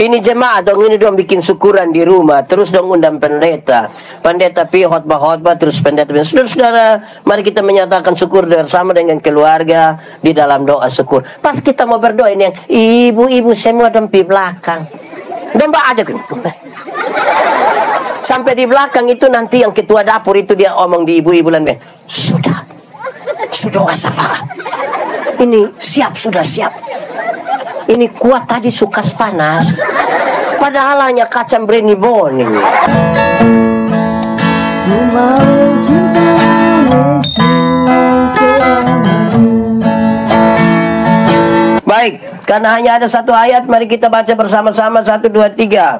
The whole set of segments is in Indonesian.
Ini jemaah dong, ini dong bikin syukuran di rumah. Terus dong undang pendeta. Pendeta pi khotbah-khotbah, terus pendeta. Saudara-saudara, mari kita menyatakan syukur bersama dengan keluarga di dalam doa syukur. Pas kita mau berdoa ini, yang ibu-ibu semua dong di belakang. Domba aja. Sampai di belakang itu nanti yang ketua dapur itu dia omong di ibu-ibu lain. Sudah wasafah. Ini sudah siap. Ini kuat tadi sukas panas. Padahal hanya kacang breni bon ini. Baik, karena hanya ada satu ayat, mari kita baca bersama-sama 1, 2, 3.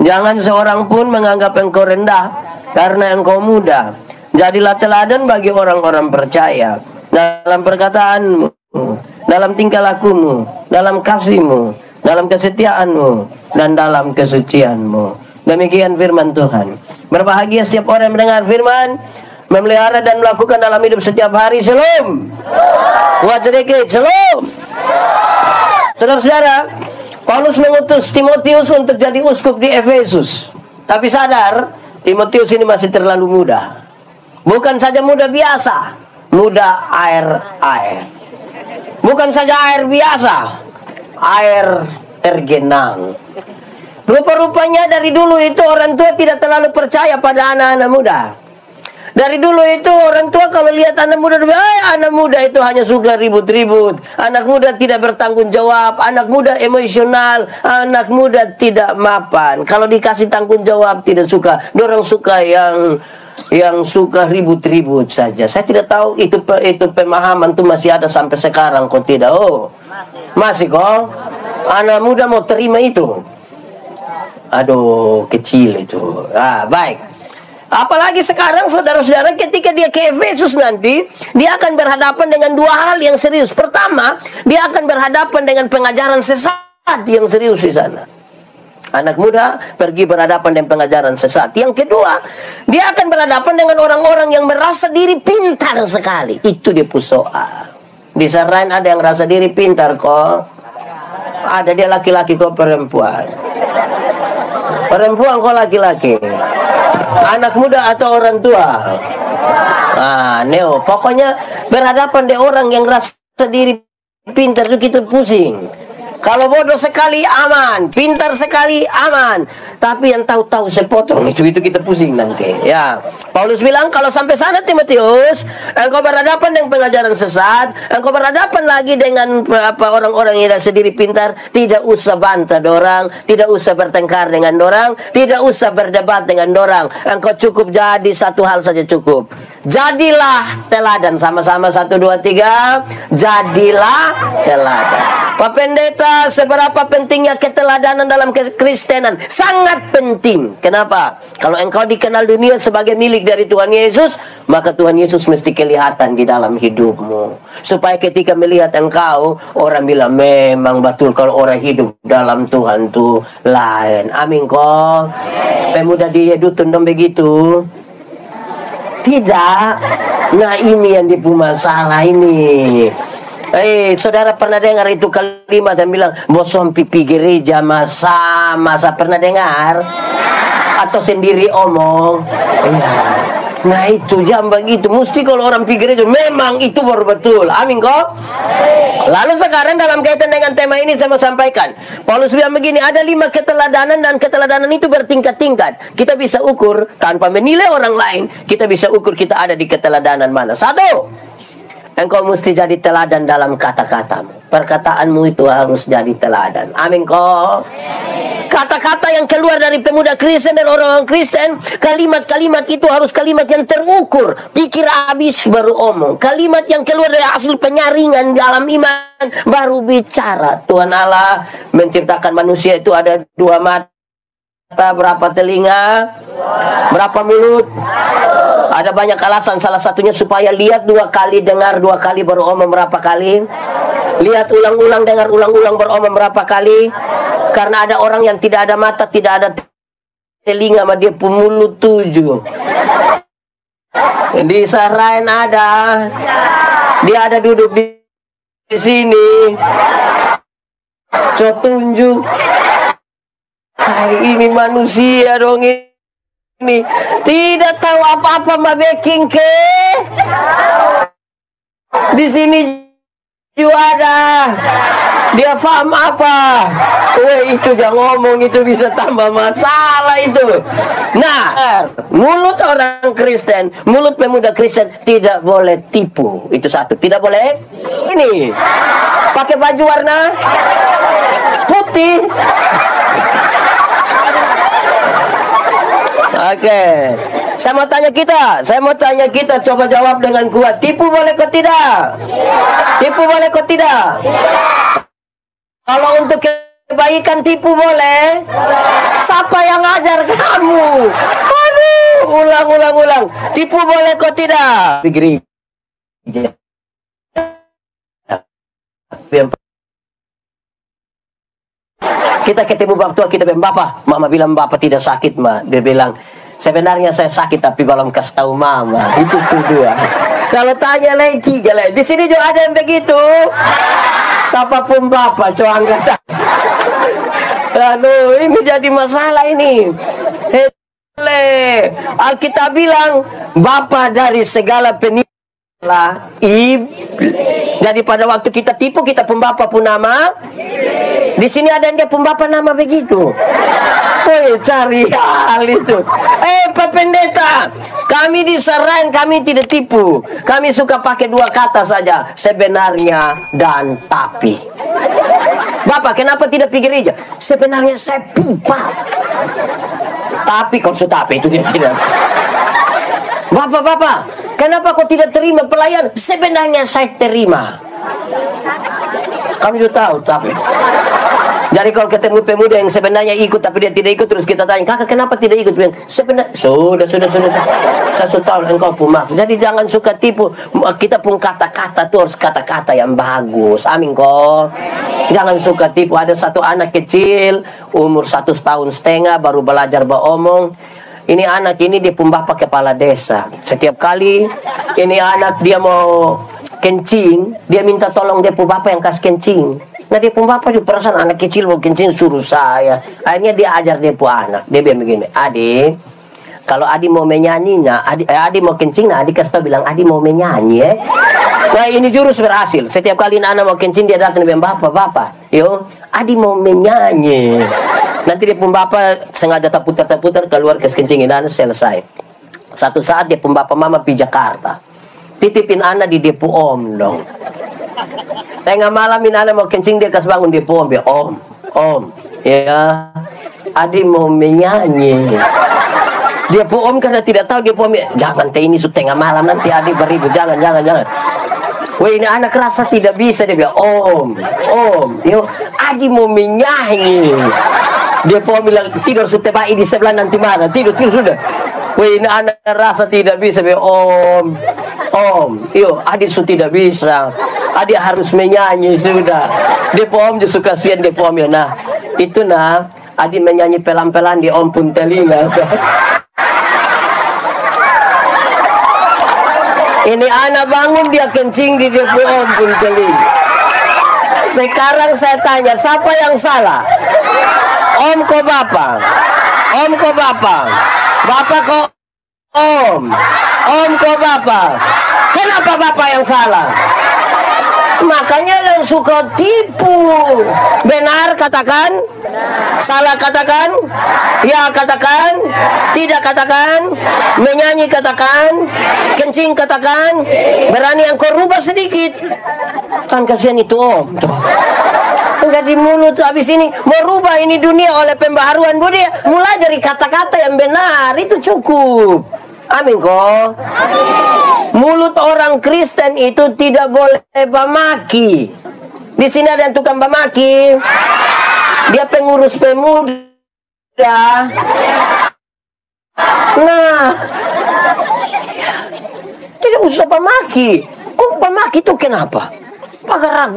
Jangan seorang pun menganggap engkau rendah karena engkau muda. Jadilah teladan bagi orang-orang percaya dalam perkataanmu, dalam tingkah lakumu, dalam kasihmu, dalam kesetiaanmu, dan dalam kesucianmu. Demikian firman Tuhan. Berbahagia setiap orang yang mendengar firman, memelihara dan melakukan dalam hidup setiap hari. Shalom. Kuat sedikit. Shalom. Saudara-saudara, Paulus mengutus Timotius untuk jadi uskup di Efesus. Tapi sadar, Timotius ini masih terlalu muda. Bukan saja muda biasa, muda air. Bukan saja air biasa, air tergenang. Rupa-rupanya dari dulu itu orang tua tidak terlalu percaya pada anak-anak muda. Dari dulu itu orang tua kalau lihat anak muda, anak muda itu hanya suka ribut-ribut. Anak muda tidak bertanggung jawab, anak muda emosional, anak muda tidak mapan. Kalau dikasih tanggung jawab tidak suka. Dorang suka yang suka ribut-ribut saja. Saya tidak tahu itu pemahaman tuh masih ada sampai sekarang kok tidak. Oh, masih kok. Anak muda mau terima itu. Aduh, kecil itu. Baik. Apalagi sekarang saudara-saudara, ketika dia ke Efesus nanti, dia akan berhadapan dengan dua hal yang serius. Pertama, dia akan berhadapan dengan pengajaran sesat yang serius di sana. Anak muda pergi berhadapan dengan pengajaran sesat. Yang kedua, dia akan berhadapan dengan orang-orang yang merasa diri pintar sekali. Itu dia soal. Di Sarain ada yang merasa diri pintar kok. Ada dia laki-laki kok perempuan. Perempuan kok laki-laki. Anak muda atau orang tua. Neo. Pokoknya berhadapan dengan orang yang rasa diri pintar itu kita pusing. Kalau bodoh sekali aman, pintar sekali aman, tapi yang tahu-tahu sepotong itu kita pusing nanti. Ya, Paulus bilang kalau sampai sana Timotius, engkau berhadapan dengan pengajaran sesat, engkau berhadapan lagi dengan orang-orang yang sendiri pintar, tidak usah bantah dorang, tidak usah bertengkar dengan dorang, tidak usah berdebat dengan dorang. Engkau cukup jadi satu hal saja cukup. Jadilah teladan. Sama-sama 1, 2, 3. Jadilah teladan. Pak Pendeta, seberapa pentingnya keteladanan dalam kekristenan? Sangat penting. Kenapa? Kalau engkau dikenal dunia sebagai milik dari Tuhan Yesus, maka Tuhan Yesus mesti kelihatan di dalam hidupmu. Supaya ketika melihat engkau, orang bilang memang betul kalau orang hidup dalam Tuhan tuh lain. Amin kok. Pemuda di Yedutun dong begitu. Tidak. Nah ini yang masalah ini. Saudara pernah dengar itu kalimat yang bilang bosom pipi gereja masa pernah dengar? Atau sendiri omong? Nah itu jam begitu. Mesti kalau orang pikir itu memang itu baru betul. Amin kok. Lalu sekarang dalam kaitan dengan tema ini saya mau sampaikan. Paulus bilang begini, ada 5 keteladanan dan keteladanan itu bertingkat-tingkat. Kita bisa ukur tanpa menilai orang lain. Kita bisa ukur kita ada di keteladanan mana. 1, engkau mesti jadi teladan dalam kata-katamu. Perkataanmu itu harus jadi teladan. Amin kok. Kata-kata yang keluar dari pemuda Kristen dan orang-orang Kristen, kalimat-kalimat itu harus kalimat yang terukur. Pikir habis baru omong. Kalimat yang keluar dari hasil penyaringan dalam iman baru bicara. Tuhan Allah menciptakan manusia itu ada 2 mata, berapa telinga, berapa mulut. Ada banyak alasan, salah satunya supaya lihat 2 kali, dengar 2 kali, baru omong berapa kali. Lihat ulang-ulang, dengar ulang-ulang, baru omong berapa kali. Karena ada orang yang tidak ada mata, tidak ada telinga, sama dia mulut 7. Di Sarain ada. Dia ada duduk di sini. Coba tunjuk. ini manusia dong ini. Tidak tahu apa-apa mabeking ke. Di sini juga ada. Dia paham apa? Itu jangan ngomong, itu bisa tambah masalah itu. Nah, mulut orang Kristen, mulut pemuda Kristen tidak boleh tipu. Itu satu, tidak boleh. Ini pakai baju warna putih. Oke. Saya mau tanya kita, coba jawab dengan kuat. Tipu boleh kok tidak? Tipu boleh kok tidak? Kalau untuk kebaikan tipu boleh? Siapa yang ajar kamu? Aduh, ulang. Tipu boleh kok tidak? Pikir kita ketemu bapak tua, kita bilang, Bapak, Mama bilang Bapak tidak sakit, Ma. Dia bilang, sebenarnya saya sakit tapi belum kasih tahu Mama. Itu sudah. Kalau tanya lagi 3 di sini juga ada yang begitu. Siapapun Bapak, coba angkat. Aduh, ini jadi masalah ini. Alkitab bilang, Bapa dari segala penipu. Jadi pada waktu kita tipu, kita pembapa pun nama. Di sini ada yang dia pembapa nama begitu. Cari hal itu. Pak Pendeta, kami di Serain kami tidak tipu. Kami suka pakai 2 kata saja, sebenarnya dan tapi. Bapak, kenapa tidak pikir aja? Sebenarnya saya pipa. Tapi kalau tapi itu dia tidak. Bapak, kenapa kau tidak terima pelayan? Sebenarnya saya terima. Kami juga tahu, tapi jadi kalau ketemu pemuda yang sebenarnya ikut tapi dia tidak ikut, terus kita tanya, Kakak kenapa tidak ikut? Sebenarnya sudah. Saya sudah tahu engkau pumak. Jadi jangan suka tipu. Kita pun kata-kata tuh harus kata-kata yang bagus. Amin kok. Jangan suka tipu. Ada satu anak kecil umur 1,5 tahun baru belajar beromong. Ini anak ini dia pembapa kepala desa. Setiap kali ini anak dia mau kencing, dia minta tolong dia pembapa yang kasih kencing. Nah dia pembapa juga perasaan anak kecil mau kencing suruh saya. Akhirnya dia ajar dia anak. Dia bilang begini, Adi, kalau Adi mau menyanyinya, Adi mau kencing, nah Adi kasih tau bilang Adi mau menyanyi ya. Nah ini jurus berhasil. Setiap kali anak mau kencing dia datang dia bilang, Bapak, yo Adi mau menyanyi. Nanti dia pembapa sengaja terputar keluar ke kencingin dan selesai. Satu saat dia pembapa mama pergi Jakarta. Titipin anak di depo om dong. Tengah malam ini anak mau kencing dia kasih bangun depo om. Om, ya Adi mau menyanyi. Dia om karena tidak tahu dia om. Jangan teh ini tengah malam nanti Adi beribu. Jangan. Wah ini anak rasa tidak bisa dia bilang om, yo Adi mau menyanyi. Dia bilang tidur sutebai di sebelah nanti mana tidur sudah. Wah ini anak rasa tidak bisa bilang om, yo Adi sudah tidak bisa. Adi harus menyanyi sudah. Dia om juga kasihan dia om ya. Nah itu Adi menyanyi pelan-pelan di om pun telinga. Ini anak bangun dia kencing di depo om pun telinga. Sekarang saya tanya, siapa yang salah? Om kok bapak? Bapak kok om? Om kok bapak? Kenapa bapak yang salah? Makanya yang suka tipu. Benar katakan? Salah katakan? Ya katakan? Tidak katakan? Menyanyi katakan? Kencing katakan? Berani engkau rubah sedikit. Kan kasihan itu om. Enggak di mulut habis ini mau rubah ini dunia oleh pembaharuan budi. Mulai dari kata-kata yang benar itu cukup. Amin kok. Mulut orang Kristen itu tidak boleh bamaki. Di sini ada yang tukang bamaki. Dia pengurus pemuda. Nah, tidak usah bamaki. Oh, bamaki itu kenapa? Bagarak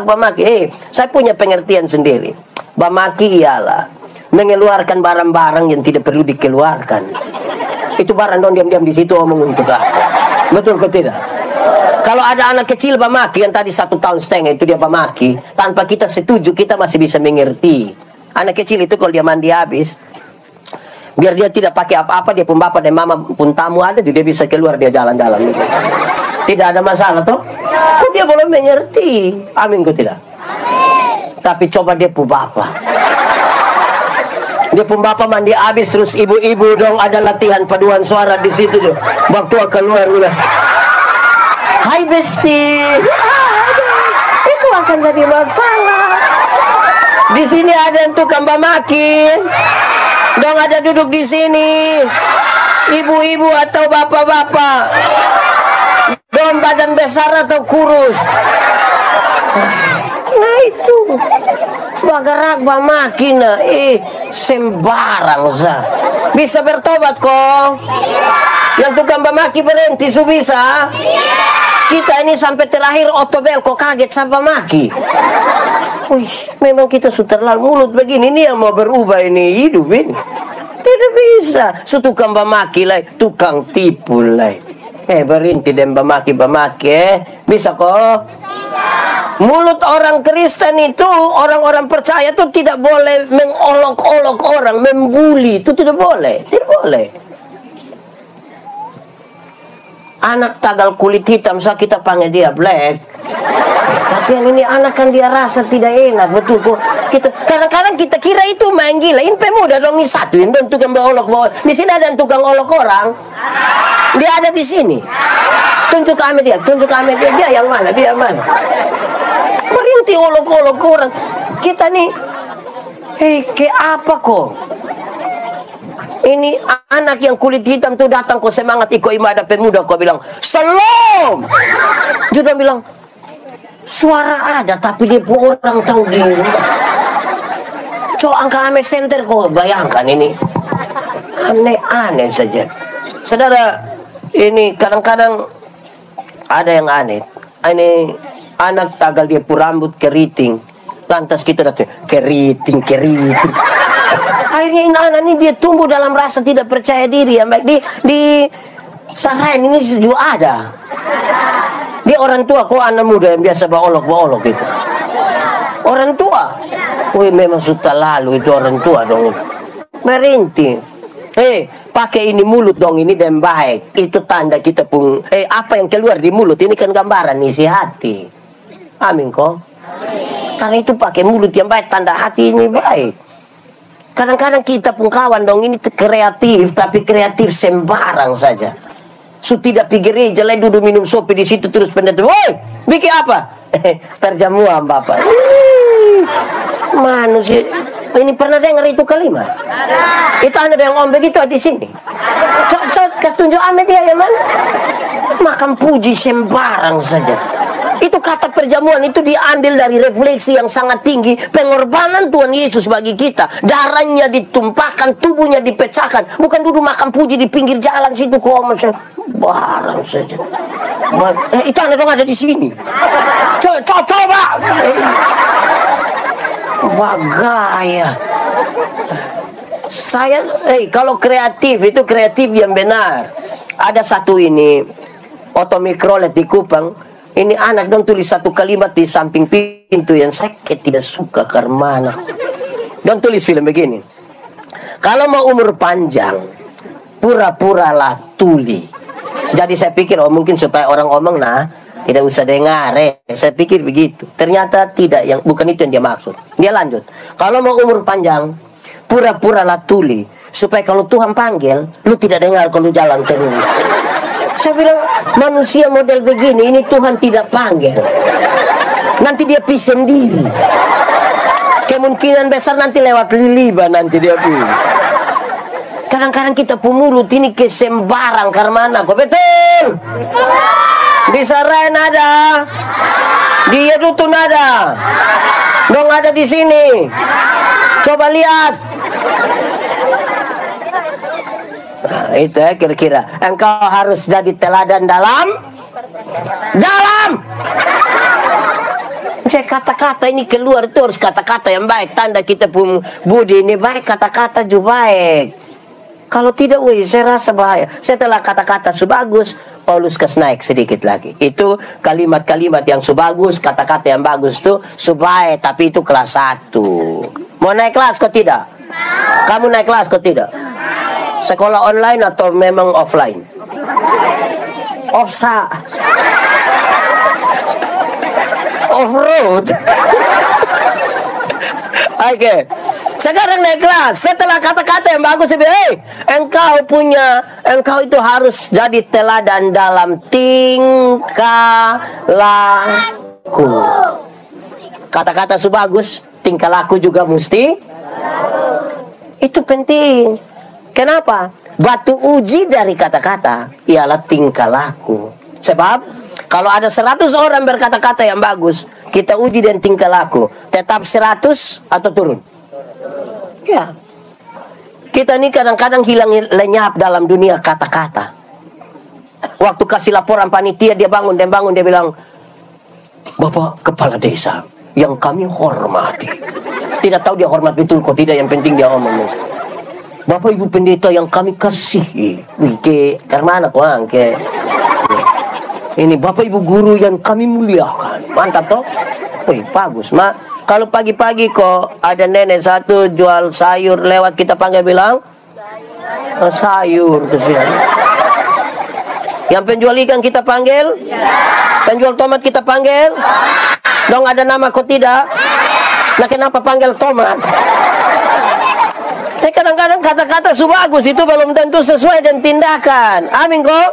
bamaki. Saya punya pengertian sendiri. Bamaki ialah mengeluarkan barang-barang yang tidak perlu dikeluarkan. Itu barang dong diam-diam di situ omong untuk betul ke tidak? Kalau ada anak kecil bamaki yang tadi 1,5 tahun itu dia bamaki, tanpa kita setuju kita masih bisa mengerti. Anak kecil itu kalau dia mandi habis, biar dia tidak pakai apa-apa, dia pun bapak dan mama pun tamu ada, dia bisa keluar, dia jalan-jalan gitu. Tidak ada masalah toh. Kok dia boleh mengerti? Amin kok tidak? Tapi coba dia pun bapak. Dia pun bapak mandi habis, terus ibu-ibu dong ada latihan paduan suara di situ tuh. Waktu keluar udah, hai besti, itu akan jadi masalah. Di sini ada yang tukang bamaki, dong ada duduk di sini, ibu-ibu atau bapak-bapak, dong badan besar atau kurus. Nah itu bagarak bamaki na, sembarang sah. Bisa bertobat kok. Yang tukang bamaki berhenti su bisa. Kita ini sampai terakhir otobel kok kaget sama maki. Wih, memang kita sudah terlalu mulut begini. Ini yang mau berubah ini hidup ini. Tidak bisa. Su tukang bamaki lah, tukang tipu lah. Berhenti dan bamaki bisa kok. Mulut orang Kristen itu, orang-orang percaya itu tidak boleh mengolok-olok orang, membuli, itu tidak boleh, tidak boleh. Anak tagal kulit hitam, saya kita panggil dia black. Kasihan ini anak kan dia rasa tidak enak, betul kok. Kita kadang-kadang kita kira itu main gila. Ini pemuda dong, ini satu yang tukang olok-olok. Di sini ada yang tukang olok orang. Dia ada di sini. Tunjuk kami dia, dia yang mana, dia yang mana. Berhenti olok-olok orang. Kita nih, ke apa kok? Ini anak yang kulit hitam tuh datang kok semangat ikut ibadah pemuda kok bilang salam. Juga bilang suara ada tapi dia pun orang tahu dia. Coba angka ame center kok bayangkan ini aneh-aneh saja. Saudara, ini kadang-kadang ada yang aneh. Ini anak tagal dia pun rambut keriting. Lantas kita datang keriting. Akhirnya anak ini dia tumbuh dalam rasa tidak percaya diri. Yang baik di Sarain ini juga ada. Dia orang tua kok anak muda yang biasa baolok itu. Orang tua. Wih memang sudah lalu itu orang tua dong. Merintih. Pakai ini mulut dong ini dan baik. Itu tanda kita pun apa yang keluar di mulut ini kan gambaran isi hati. Amin kok. Karena itu pakai mulut yang baik, tanda hati ini baik. Kadang-kadang kita pun kawan dong ini kreatif, tapi kreatif sembarang saja. Tidak pikir gereja lain duduk minum kopi di situ terus pendeta, woi bikin apa? Terjamuan bapak. Manusia ini pernah dengar itu kalimat? Itu ada yang ngomong begitu di sini. Kasih tunjuk ame dia yang mana? Makan puji sembarang saja. Itu kata perjamuan itu diambil dari refleksi yang sangat tinggi. Pengorbanan Tuhan Yesus bagi kita. Darahnya ditumpahkan, tubuhnya dipecahkan. Bukan duduk makan puji di pinggir jalan situ. Barang saja. Itu ada di sini. Coba. Bagaya. Saya, kalau kreatif itu kreatif yang benar. Ada satu ini, otomikrolet di Kupang. Ini anak dong tulis satu kalimat di samping pintu yang saya tidak suka karena dong tulis film begini. Kalau mau umur panjang, pura-puralah tuli. Jadi saya pikir mungkin supaya orang ngomong tidak usah dengar. Saya pikir begitu. Ternyata tidak, bukan itu yang dia maksud. Dia lanjut. Kalau mau umur panjang, pura-puralah tuli. Supaya kalau Tuhan panggil, lu tidak dengar kalau jalan terus. Saya bilang, manusia model begini, ini Tuhan tidak panggil. Nanti dia pergi sendiri. Kemungkinan besar nanti lewat Liliba nanti dia pergi. Kadang-kadang kita pemulut ini kesembarang karena kok betul. Di Sarain ada. Di Yedutun ada. Dong ada di sini. Coba lihat. Nah, itu kira-kira engkau harus jadi teladan dalam kata-kata ini keluar itu harus kata-kata yang baik. Tanda kita pun budi ini baik, kata-kata juga baik. Kalau tidak, wih, saya rasa bahaya. Setelah kata-kata subagus, Paulus naik sedikit lagi. Itu kalimat-kalimat yang subagus, kata-kata yang bagus itu supaya, tapi itu kelas 1. Mau naik kelas kok tidak? Kamu naik kelas kok tidak? Sekolah online atau memang offline? Off-road. Oke. Sekarang naik kelas. Setelah kata-kata yang bagus, engkau itu harus jadi teladan dalam tingkah laku. Kata-kata bagus, tingkah laku juga mesti. Itu penting. Kenapa? Batu uji dari kata-kata ialah tingkah laku. Sebab kalau ada 100 orang berkata-kata yang bagus, kita uji dengan tingkah laku, tetap 100 atau turun? Ya. Kita ini kadang-kadang hilang lenyap dalam dunia kata-kata. Waktu kasih laporan panitia, dia bangun, dia bilang, Bapak Kepala Desa yang kami hormati. Tidak tahu dia hormat betul kok tidak, yang penting dia ngomong. Bapak Ibu Pendeta yang kami kasihi. Wih, karena anak orang ke. Ini Bapak Ibu Guru yang kami muliakan. Mantap toh? Wih, bagus. Kalau pagi-pagi kok ada nenek satu jual sayur lewat, kita panggil bilang sayur kesini. Yang penjual ikan kita panggil, penjual tomat kita panggil. Dong ada nama kok tidak? Nah kenapa panggil tomat? Kadang-kadang kata-kata bagus itu belum tentu sesuai dengan tindakan. Amin kok?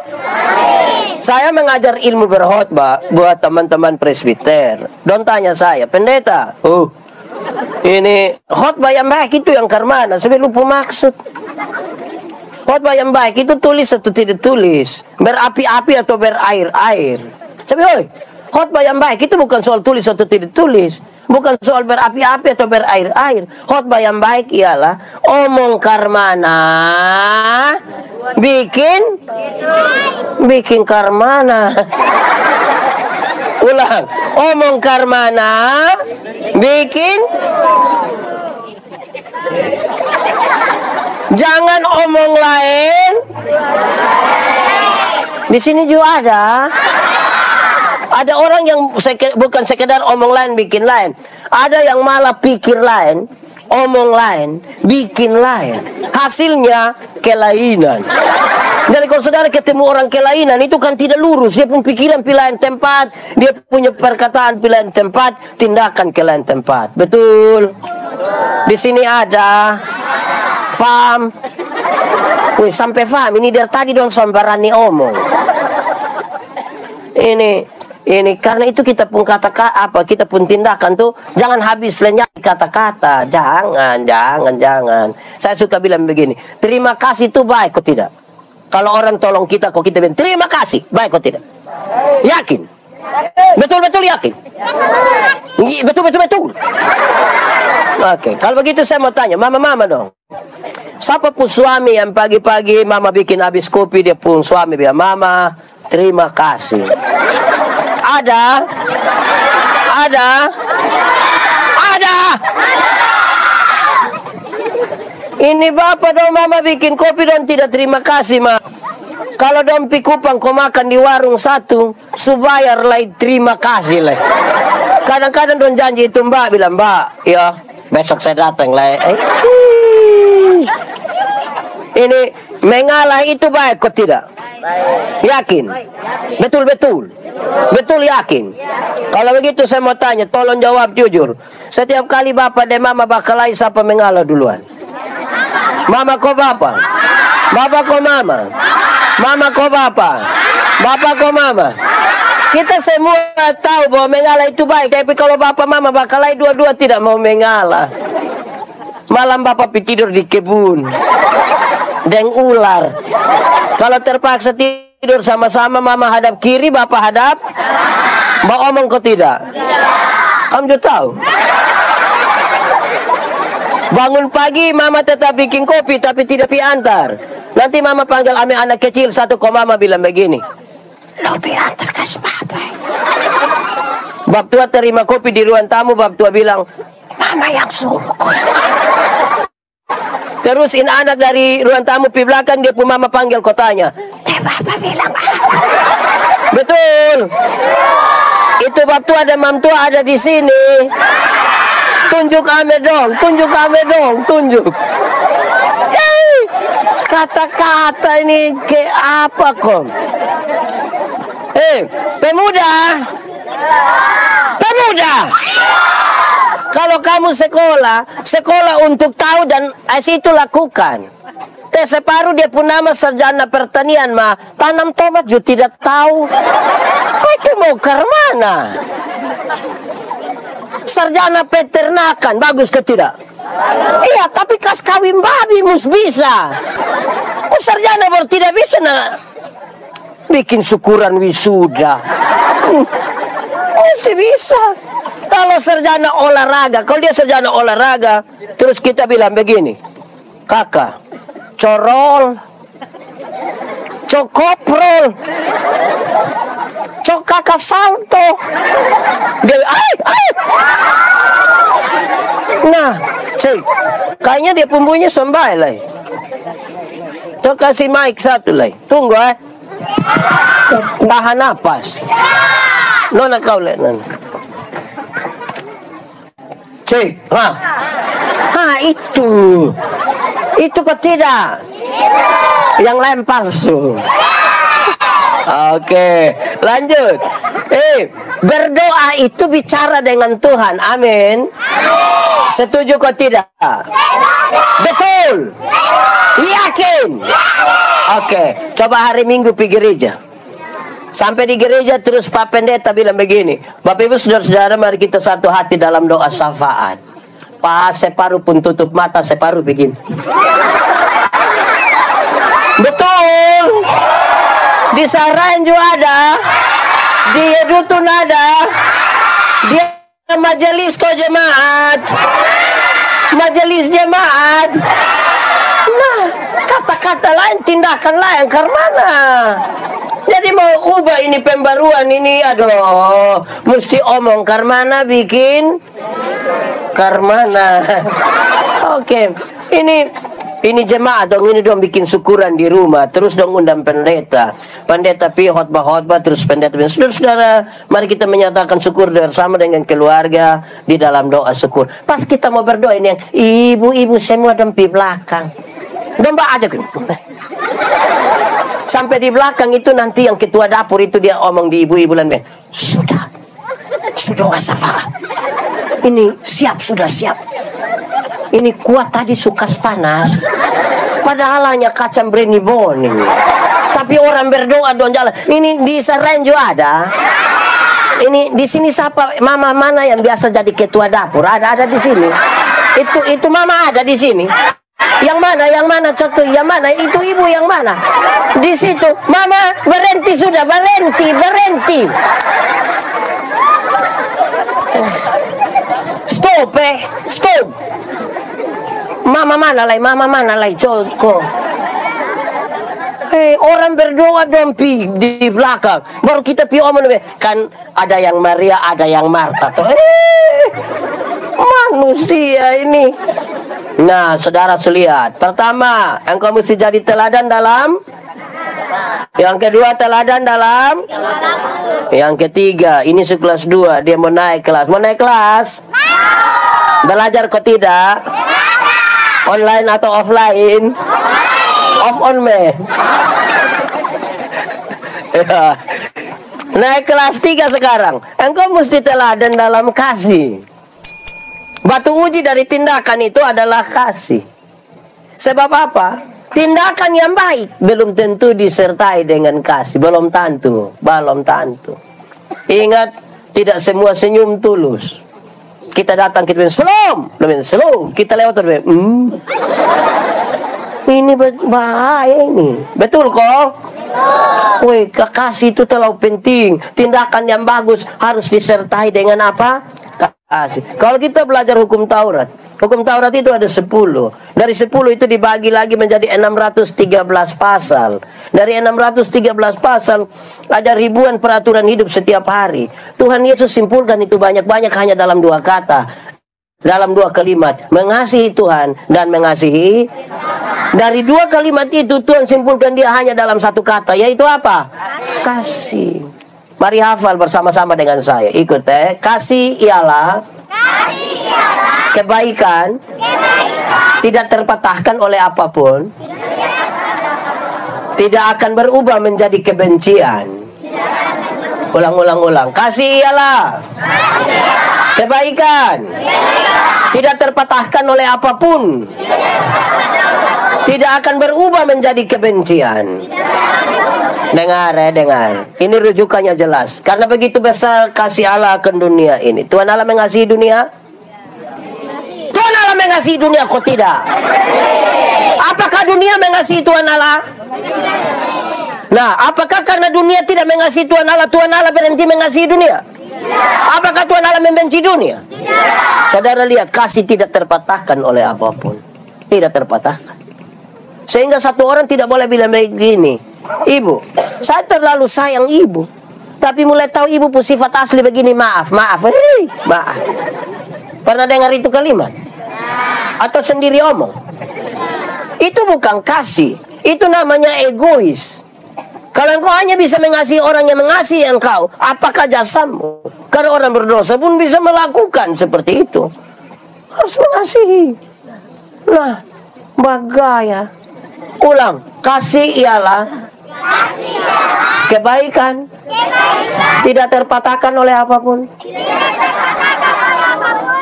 Saya mengajar ilmu berkhotbah buat teman-teman presbiter. Don't tanya saya, pendeta. Ini khotbah yang baik itu yang karmana. Saya lupa maksud. Khotbah yang baik itu tulis atau tidak tulis, berapi-api atau berair-air. Saya khotbah yang baik itu bukan soal tulis atau tidak tulis. Bukan soal berapi-api atau berair-air. Khotbah yang baik ialah omong karmana, bikin karmana. Ulang, omong karmana, bikin. Jangan omong lain. Di sini juga ada. Ada orang yang bukan sekedar omong lain, bikin lain. Ada yang malah pikir lain, omong lain, bikin lain. Hasilnya kelainan. Jadi kalau saudara ketemu orang kelainan, itu kan tidak lurus. Dia pun pikiran pilihan tempat, dia punya perkataan pilihan tempat, tindakan kelainan tempat. Betul? Di sini ada. Faham? Wih, sampai faham. Ini dari tadi dong sambarani omong. Ini karena itu kita pun kita pun tindakan tuh jangan habis lenyap kata-kata. Jangan. Saya suka bilang begini, terima kasih itu baik kok tidak? Kalau orang tolong kita kok kita bilang terima kasih, baik kok tidak? Yakin? Betul-betul yakin? Betul. Oke, kalau begitu saya mau tanya, mama dong. Siapa pun suami yang pagi-pagi mama bikin habis kopi, dia pun suami bilang, Mama, terima kasih. Ada. Ini bapak dong mama bikin kopi dan tidak terima kasih, Ma. Kalau dong pikupang kau makan di warung satu, subayar lah terima kasih lah. Kadang-kadang dong janji itu Mbak bilang, Mbak, ya besok saya datang lah. Ini mengalah itu baik kok tidak? Yakin? Betul yakin? Kalau begitu saya mau tanya, tolong jawab jujur. Setiap kali bapak dan mama bakalai, siapa mengalah duluan? Mama kok bapak? Bapak kok mama? Mama kok bapak? Bapak kok mama? Kita semua tahu bahwa mengalah itu baik, tapi kalau bapak mama bakalai dua-dua tidak mau mengalah. Malam bapak tidur di kebun dengan ular. Kalau terpaksa tidur sama-sama, mama hadap kiri, bapak hadap. Mbak omong kok tidak? Kamu juga tahu. Bangun pagi mama tetap bikin kopi tapi tidak piantar. Nanti mama panggil anak kecil satu, kok mama bilang begini, lo piantar kasih papa. Bab tua terima kopi di ruang tamu, bab tua bilang, mama yang suruh kok. Terus ini anak dari ruang tamu di belakang, dia pun mama panggil kotanya. Bapak bilang apa? Betul. Itu bab tua dan mam tua ada di sini. Tunjuk kami dong, tunjuk kami dong, tunjuk. Kata-kata ini ke apa kok? Pemuda. Pemuda. Kalau kamu sekolah untuk tahu dan itu lakukan. Separuh dia pun nama sarjana pertanian mah tanam tomat juga tidak tahu. Itu mau ke mana? Sarjana peternakan bagus ke tidak? Iya, tapi kas kawin babi mus bisa. Kok sarjana baru tidak bisa nak bikin syukuran wisuda? Mesti bisa. Kalau sarjana olahraga, kalau dia sarjana olahraga, terus kita bilang begini, kakak, corol, cokoprol, cok kakak salto, dia, nah, cek, kayaknya dia pembunya sombai lah. Tuh kasih mic satu lah, tunggu tahan napas. Nona kau lihat nona. Cek, itu kok tidak? Yang lain palsu. Oke, lanjut. Berdoa itu bicara dengan Tuhan. Amin. Setuju kok tidak? Betul. Yakin? Oke, coba hari Minggu pergi gereja. Sampai di gereja terus Pak Pendeta bilang begini, Bapak Ibu saudara-saudara, mari kita satu hati dalam doa syafaat. Pak separuh pun tutup mata, separuh begini. Betul. Di Sarain juga ada, di Dutun ada, di majelis jemaat, majelis jemaat. Nah, kata-kata lain, tindakan lain, karena jadi mau ubah ini pembaruan ini, aduh, mesti omong karmana bikin karmana. Oke, ini jemaah dong, ini dong bikin syukuran di rumah, terus dong undang pendeta. Pendeta pi khotbah, terus pendeta bilang, saudara-saudara, mari kita menyatakan syukur bersama dengan keluarga di dalam doa syukur. Pas kita mau berdoa ini yang ibu-ibu semua dong di belakang. Domba aja kan. Sampai di belakang itu nanti yang ketua dapur itu dia omong di ibu-ibu lain, sudah wasafa. Ini sudah siap. Ini kuat tadi suka panas. Padahal hanya kacang brenibon ini. Tapi orang berdoa dong jalan. Ini di Sarain juga ada. Ini di sini siapa mama mana yang biasa jadi ketua dapur? Ada di sini. Itu mama ada di sini. Yang mana contoh, yang mana itu ibu yang mana di situ, mama berhenti sudah, berhenti stop mama mana lagi Joko. Orang berdoa dong di belakang, baru kita omong kan ada yang Maria, ada yang Marta tuh. Manusia ini. Nah, saudara lihat. Pertama, engkau mesti jadi teladan dalam. Yang kedua, teladan dalam. Yang ketiga, ini sekelas 2, dia mau naik kelas. Mau naik kelas? Belajar kok tidak? Online atau offline? Off on me. Naik kelas 3 sekarang. Engkau mesti teladan dalam kasih. Batu uji dari tindakan itu adalah kasih. Sebab apa? Tindakan yang baik belum tentu disertai dengan kasih. Belum tentu. Ingat, tidak semua senyum tulus. Kita datang, kita bilang, Shalom. Kita lewat, ini bahaya ini. Betul kok? Woi, kasih itu terlalu penting. Tindakan yang bagus harus disertai dengan apa? Kasih. Kalau kita belajar hukum Taurat itu ada 10. Dari 10 itu dibagi lagi menjadi 613 pasal. Dari 613 pasal ada ribuan peraturan hidup setiap hari. Tuhan Yesus simpulkan itu banyak-banyak hanya dalam 2 kata. dalam dua kalimat, mengasihi Tuhan dan mengasihi. Dari dua kalimat itu Tuhan simpulkan dia hanya dalam satu kata, yaitu apa? Kasih. Mari hafal bersama-sama dengan saya. Ikut kasih ialah kebaikan, tidak terpatahkan oleh apapun, tidak akan berubah menjadi kebencian. Ulang. Kasih ialah kebaikan, tidak terpatahkan oleh apapun, tidak akan berubah menjadi kebencian. Dengar. Ini rujukannya jelas. Karena begitu besar kasih Allah akan dunia ini. Tuhan Allah mengasihi dunia? Tuhan Allah mengasihi dunia, kok tidak? Apakah dunia mengasihi Tuhan Allah? Nah, apakah karena dunia tidak mengasihi Tuhan Allah berhenti mengasihi dunia? Apakah Tuhan Allah membenci dunia? Saudara lihat, kasih tidak terpatahkan oleh apapun. Tidak terpatahkan. Sehingga satu orang tidak boleh bilang begini, ibu, saya terlalu sayang ibu, tapi mulai tahu ibu pun sifat asli begini, maaf. Pernah dengar itu kalimat? Atau sendiri omong? Itu bukan kasih, itu namanya egois. Kalau engkau hanya bisa mengasihi orang yang mengasihi engkau, apakah jasamu? Karena orang berdosa pun bisa melakukan seperti itu. Harus mengasihi. Nah, bagaya. Ulang, kasih ialah kebaikan, tidak terpatahkan oleh apapun,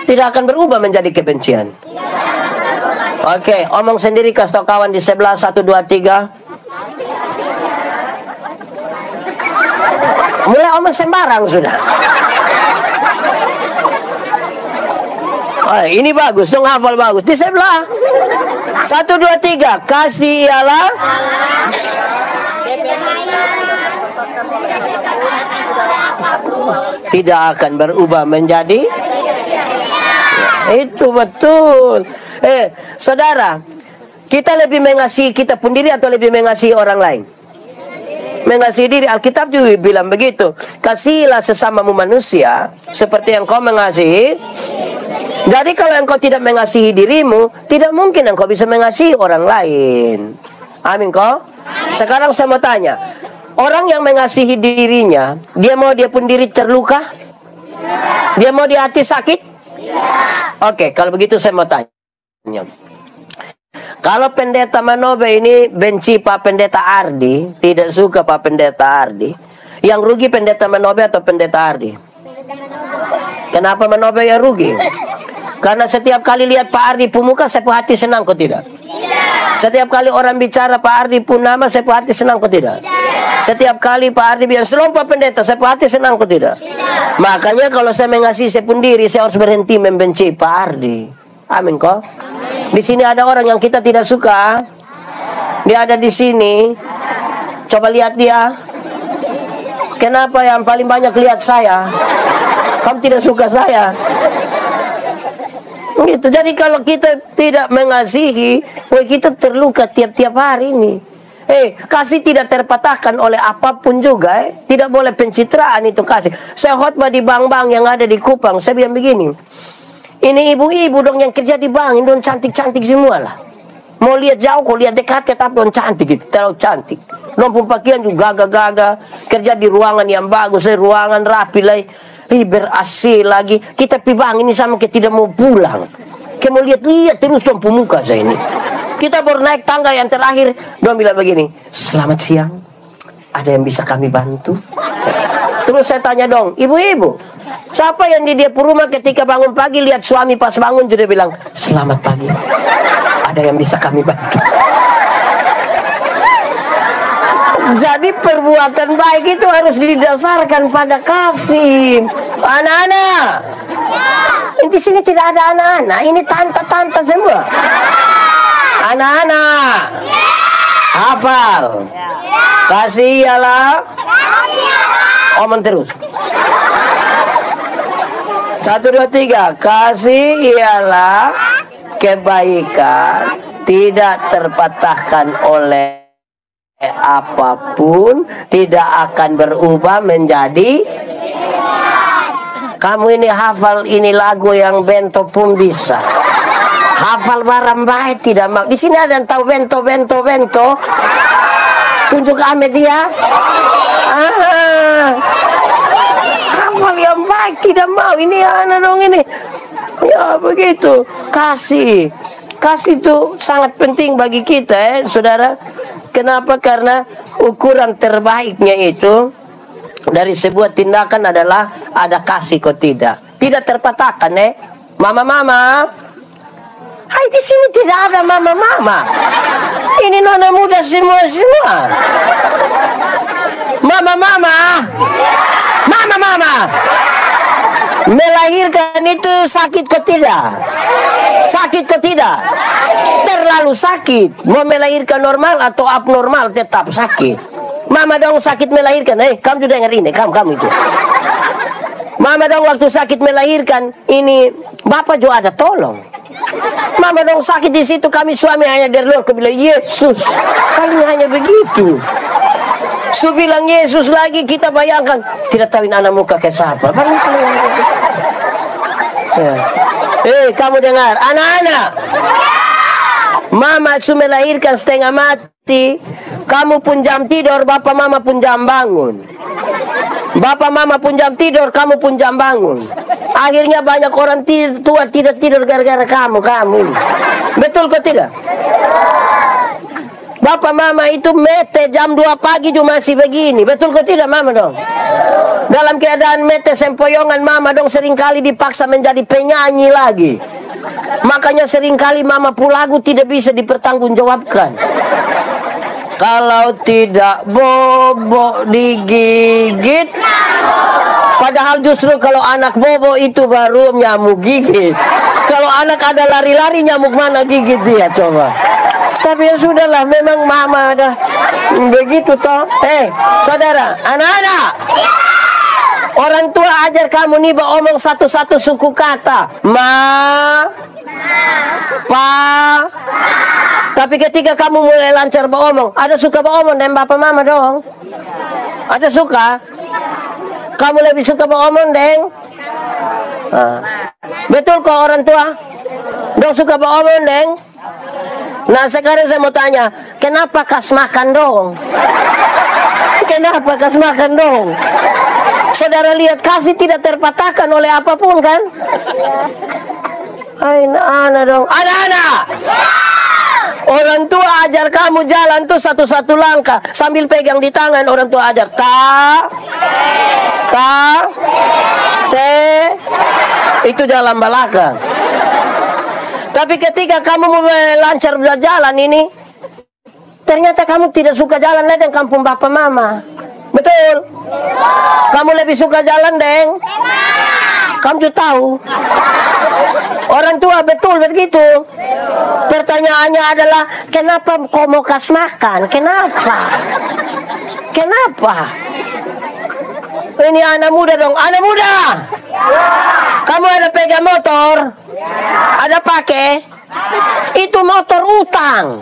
tidak akan berubah menjadi kebencian. Oke, omong sendiri, kasih tau kawan di sebelah. 1, 2, 3. Mulai omong sembarang sudah. Oh, ini bagus dong, hafal bagus. Di sebelah. 1, 2, 3. Kasih ialah tidak akan berubah menjadi. Itu betul. Saudara, kita lebih mengasihi kita pun diri atau lebih mengasihi orang lain? Mengasihi diri. Alkitab juga bilang begitu. Kasihilah sesamamu manusia seperti yang kau mengasihi. Jadi kalau engkau tidak mengasihi dirimu, tidak mungkin engkau bisa mengasihi orang lain. Amin kok? Sekarang saya mau tanya, orang yang mengasihi dirinya, dia pun diri terluka? Dia mau di hati sakit? Oke, kalau begitu saya mau tanya. Kalau pendeta Manobe ini benci Pak Pendeta Ardi, tidak suka Pak Pendeta Ardi, yang rugi pendeta Manobe atau pendeta Ardi? Kenapa Manobe yang rugi? Karena setiap kali lihat Pak Ardi pun muka, saya pun hati senang, kok tidak? Setiap kali orang bicara Pak Ardi pun nama, saya pun hati senang, kok tidak? Setiap kali Pak Ardi bilang "Shalom Pak Pendeta", saya pun hati senang, kok tidak? Makanya kalau saya mengasihi saya pun diri, saya harus berhenti membenci Pak Ardi. Amin kok? Di sini ada orang yang kita tidak suka. Dia ada di sini. Coba lihat dia. Kenapa yang paling banyak lihat saya? Kamu tidak suka saya? Gitu. Jadi kalau kita tidak mengasihi, kita terluka tiap-tiap hari ini. Kasih tidak terpatahkan oleh apapun juga. Tidak boleh pencitraan itu kasih. Saya khotbah di bank-bank yang ada di Kupang. Saya bilang begini, ini ibu-ibu dong yang kerja di bank, ini dong cantik-cantik semua lah. Mau lihat jauh, kok lihat dekat, tetap dong cantik gitu, terlalu cantik. Dong pun pakaian juga gagah-gagah, kerja di ruangan yang bagus, ruangan rapi lah. Ber-AC lagi. Kita pi bank ini sama kita tidak mau pulang. Kita mau lihat-lihat terus dong pemuka saya ini. Kita baru naik tangga yang terakhir, dong bilang begini, "Selamat siang, ada yang bisa kami bantu?" Terus saya tanya dong, "Ibu-ibu, siapa yang di dia rumah ketika bangun pagi lihat suami pas bangun juga bilang, 'Selamat pagi, ada yang bisa kami bantu?'" Jadi perbuatan baik itu harus didasarkan pada kasih. Anak-anak, di sini tidak ada anak-anak, ini tante-tante semua. Anak-anak, hafal. Kasih ialah, omong terus. 1, 2, 3. Kasih ialah kebaikan, tidak terpatahkan oleh apapun, tidak akan berubah menjadi. Kamu ini hafal ini lagu yang Bento pun bisa. Hafal barang baik tidak mau. Di sini ada yang tahu Bento. Tunjuk ame dia. Hafal yang baik tidak mau. Ini anak dong ini. Ya begitu. Kasih itu sangat penting bagi kita, saudara. Kenapa? Karena ukuran terbaiknya itu dari sebuah tindakan adalah ada kasih kok tidak terpatahkan, mama. Hai, di sini tidak ada mama. Ini nona muda semua. Mama. Melahirkan itu sakit kok tidak? Terlalu sakit. Mau melahirkan normal atau abnormal tetap sakit. Mama dong sakit melahirkan. Kamu juga dengar ini, kamu itu. Mama dong waktu sakit melahirkan, ini bapak juga ada tolong. Mama dong sakit di situ, kami suami hanya dari luar bilang Yesus. Paling hanya begitu. Su bilang Yesus lagi, kita bayangkan tidak tahu anak muka ke siapa. Kamu dengar, anak-anak. Mama su melahirkan setengah mati. Kamu pun jam tidur, bapak mama pun jam bangun. Bapak mama pun jam tidur, kamu pun jam bangun. Akhirnya banyak orang tua tidak tidur gara-gara kamu. Betul kok tidak? Bapak mama itu mete jam 2 pagi juga masih begini. Betul kok tidak mama dong? Dalam keadaan mete sempoyongan mama dong seringkali dipaksa menjadi penyanyi lagi. Makanya seringkali mama pulagu tidak bisa dipertanggungjawabkan. Kalau tidak bobo digigit. Padahal justru kalau anak bobo itu baru nyamuk gigit. Kalau anak ada lari-lari nyamuk mana gigit dia coba. Tapi ya sudahlah, memang mama ada begitu toh. Saudara, anak-anak. Orang tua ajar kamu nih omong satu-satu suku kata. Pa. Tapi ketika kamu mulai lancar beromong, ada suka beromong dengan bapak mama dong? Ada suka? Kamu lebih suka beromong deng? Betul kok orang tua? Dong suka beromong deng? Nah sekarang saya mau tanya, kenapa kas makan dong? Kenapa kas makan dong? Saudara lihat kasih tidak terpatahkan oleh apapun kan? Anak dong. Anak-anak. Orang tua ajar kamu jalan tuh satu-satu langkah sambil pegang di tangan. Orang tua ajar itu jalan belakang. Tapi ketika kamu mulai lancar berjalan ini, ternyata kamu tidak suka jalan dengan kampung bapak mama. Betul? Kamu lebih suka jalan deng? Kamu juga tahu. Orang tua betul begitu. Pertanyaannya adalah kenapa kau mau kas makan? Kenapa? Ini anak muda dong. Anak muda. Kamu ada pegang motor? Ada pakai? Itu motor utang.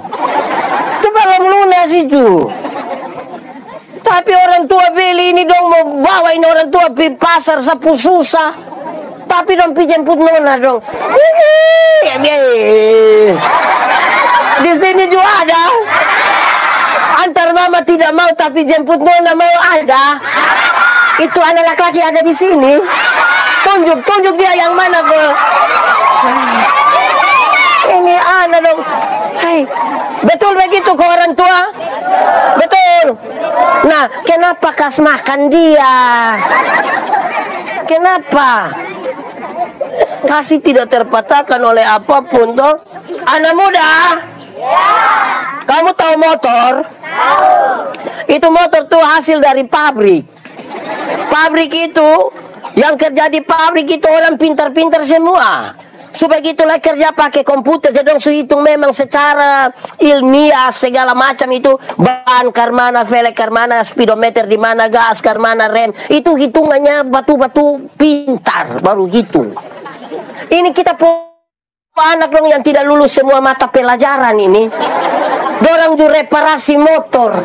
Itu belum lunas itu. Tapi orang tua beli ini dong mau bawain orang tua di pasar sapu susah. Tapi dong pi jemput nona dong. Di sini juga ada. Antar mama tidak mau tapi jemput nona mau ada. Itu anak laki-laki ada di sini. Tunjuk dia yang mana ke. Ini anak dong. Betul begitu ke orang tua? Betul. Nah, kenapa kas makan dia? Kenapa? Kasih tidak terpatahkan oleh apapun toh. Anak muda. Kamu tahu motor? Itu motor tuh hasil dari pabrik. Pabrik itu yang kerja di pabrik itu orang pintar-pintar semua. Supaya gitulah kerja pakai komputer. Jadi su hitung memang secara ilmiah segala macam itu ban karmana, velg karmana, speedometer di mana, gas karmana, rem. Itu hitungannya batu-batu pintar baru hitung. Ini kita anak dong yang tidak lulus semua mata pelajaran ini. Dorang juga reparasi motor.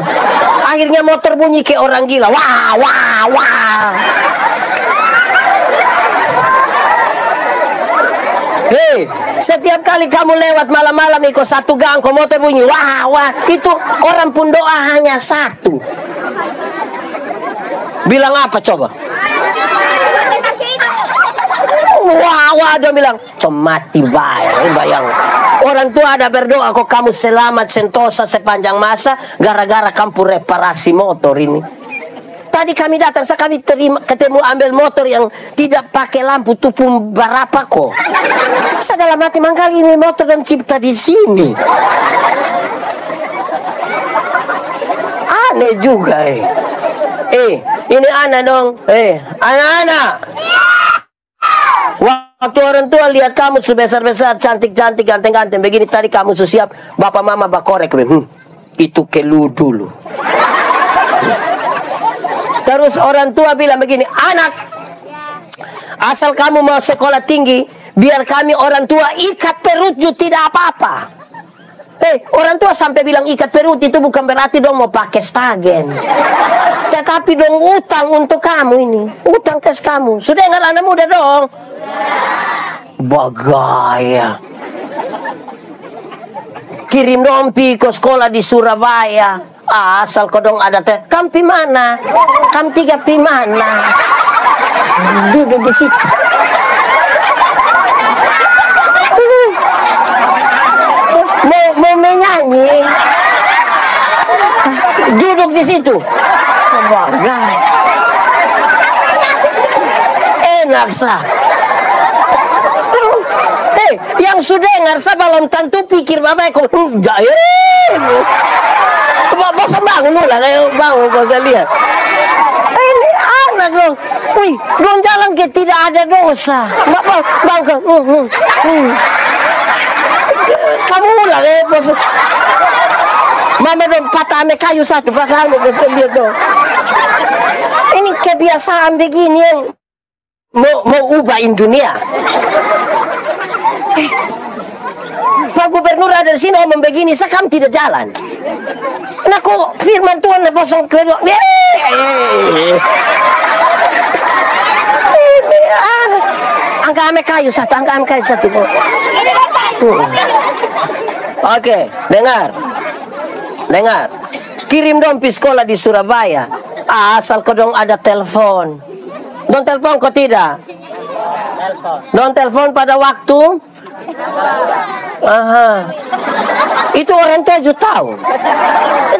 Akhirnya motor bunyi kayak orang gila. Wah. Hei, setiap kali kamu lewat malam-malam ikut satu gang, motor bunyi, wah, wah, itu orang pun doa hanya satu. Bilang apa coba? Wah, wah, dia bilang, mati bayang. Orang tua ada berdoa, kok kamu selamat sentosa sepanjang masa, gara-gara kamu reparasi motor ini. Tadi kami datang, kami ketemu ambil motor yang tidak pakai lampu, tuh pun berapa kok. Saya dalam hati mangkali ini motor dan cipta di sini. Aneh juga ini anak dong. Anak-anak. Waktu orang tua lihat kamu sebesar-besar, cantik-cantik, ganteng-ganteng begini, tadi kamu siap, bapak mama bakorek. Itu kelu dulu. Terus orang tua bilang begini, anak, asal kamu mau sekolah tinggi, biar kami orang tua ikat perut juga tidak apa-apa. Orang tua sampai bilang ikat perut itu bukan berarti dong mau pakai stagen. Tetapi dong utang untuk kamu ini. Utang kes kamu. Sudah enggak anak muda dong? Bagaya. Kirim dong pi ke sekolah di Surabaya. Asal kau dong ada kam pi mana? Kam 3 pi mana? Duduk di situ. Mau menyanyi. Duduk di situ. Bagai. Enak sah. Yang sudah dengar sah belum tentu pikir bapak kok jahil. Bosan bangun lah, kayak bangun kau lihat. Ini anak dong. Wih, dong jalan ke tidak ada dosa. Bangkang. Kamu lah kayak bosan. Mama dong patah ame kayu satu, patah ame bosan lihat dong. Ini kebiasaan begini yang mau ubahin dunia. Pak Gubernur ada di sini ngomong begini, sekam tidak jalan. Nah kok firman Tuhan bosan kedua. Angka ame kayu satu. Oke, dengar. Kirim dong pi sekolah di Surabaya. Asal kau dong ada telepon. Dong telepon kok tidak? Dong telepon pada waktu. Aha. Itu orang tua juga tahu.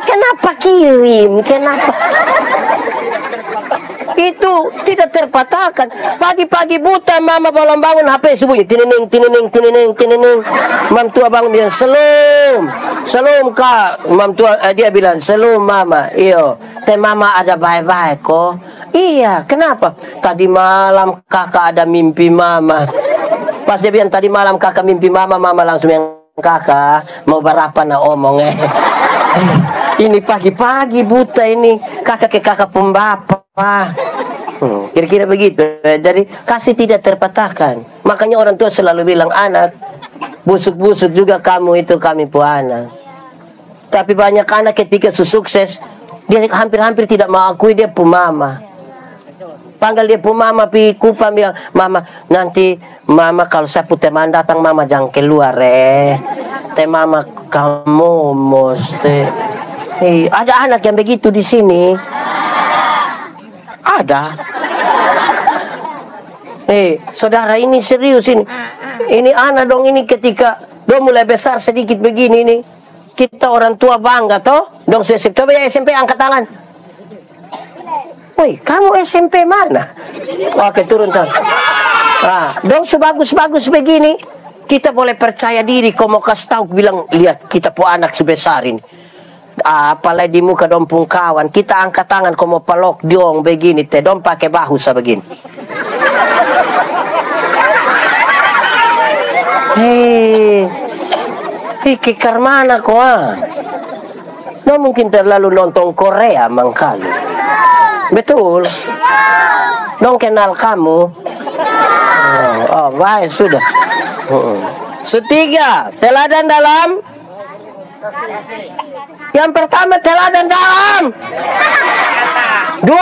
Kenapa kirim? Kenapa? Itu tidak terpatahkan. Pagi-pagi buta mama belum bangun HP subuhnya tinining. Mam tua bangun dia selum kak. Mam tua dia bilang selum mama. Iyo, teh mama ada baik-baik kok. Iya, kenapa? Tadi malam kakak ada mimpi mama. Pas dia bilang tadi malam kakak mimpi mama langsung yang kakak mau berapa nak omong Ini pagi-pagi buta ini kakak ke kakak pembapa. Kira-kira begitu. Jadi kasih tidak terpatahkan. Makanya orang tua selalu bilang anak busuk-busuk juga kamu itu kami pu anak. Tapi banyak anak ketika sukses dia hampir-hampir tidak mau akui dia pu mama. Panggil dia pu mama pi kupang bilang mama nanti mama kalau saya putih teman datang mama jangan keluar teh mama kamu mesti ada anak yang begitu di sini ada saudara ini serius ini anak dong ini ketika dong mulai besar sedikit begini nih kita orang tua bangga toh dong coba ya SMP angkat tangan. Woi, kamu SMP mana? Oke, turun. Dong sebagus-bagus begini, kita boleh percaya diri. Kau mau kasih tahu bilang, lihat kita pu anak sebesar ini. Apalagi di muka dong pun kawan, kita angkat tangan kau mau pelok dong begini, teh dong pakai bahu begini. Hei, kekar mana kau? Dong mungkin terlalu nonton Korea mangkali. Betul. Dong kenal kamu. Oh, baik sudah. Ketiga, teladan dalam. Yang pertama teladan dalam. 2,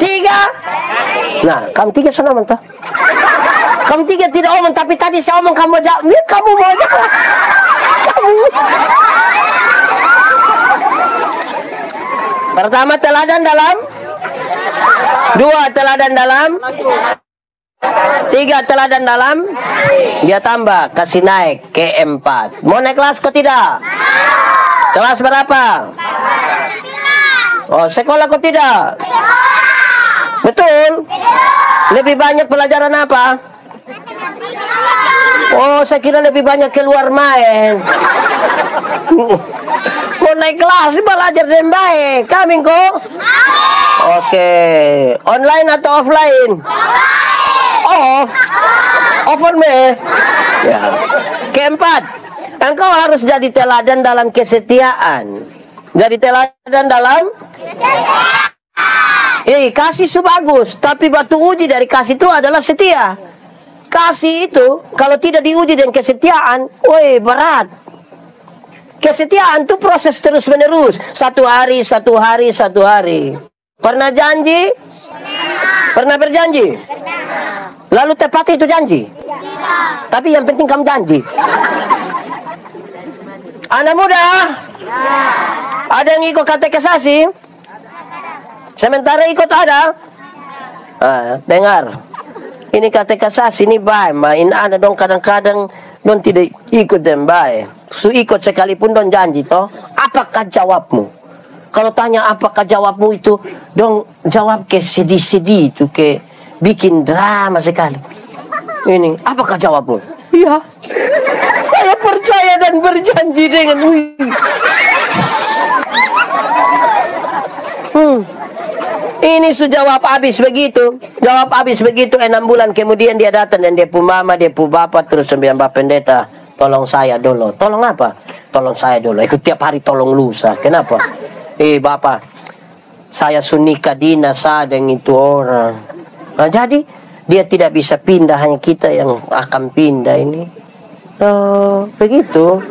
3. Nah, kamu 3 sana mentah. Kamu tiga tidak omong, tapi tadi saya omong kamu jawab. Kamu mau jawab. Kamu. Pertama teladan dalam. Dua teladan dalam. Tiga teladan dalam. Dia tambah, kasih naik ke 4. Mau naik kelas kok tidak? Kelas berapa? Oh, sekolah kok tidak? Betul? Lebih banyak pelajaran apa? Oh, saya kira lebih banyak keluar main. Mau naik kelas, belajar dengan baik. Kami kok? Oke. Online atau offline? Off. Off on me. Ya. Keempat, engkau harus jadi teladan dalam kesetiaan. Jadi teladan dalam kasih itu bagus, tapi batu uji dari kasih itu adalah setia. Kasih itu kalau tidak diuji dengan kesetiaan, woi berat. Kesetiaan itu proses terus menerus, satu hari. Pernah janji? Pernah berjanji? Lalu tepati itu janji? Tapi yang penting kamu janji. Anak muda, ada yang ikut katekisasi? Sementara ikut ada? Dengar. Ini katekisasi ini baik, main ada dong kadang-kadang don tidak ikut dan baik. Su ikut sekalipun don janji toh. Apakah jawabmu? Kalau tanya apakah jawabmu itu, dong jawab ke sedih-sedih itu, ke bikin drama sekali. Ini apakah jawabmu? Iya. Saya percaya dan berjanji dengan Ini sudah jawab habis begitu. Jawab habis begitu 6 bulan kemudian dia datang dan dia pu mama, dia pu bapak terus sembilan bapak pendeta. Tolong saya dulu. Tolong apa? Tolong saya dulu. Ikut tiap hari tolong lusa. Kenapa? Bapak, saya sunika dina sadeng itu orang. Nah, jadi dia tidak bisa pindah, hanya kita yang akan pindah ini. Begitu.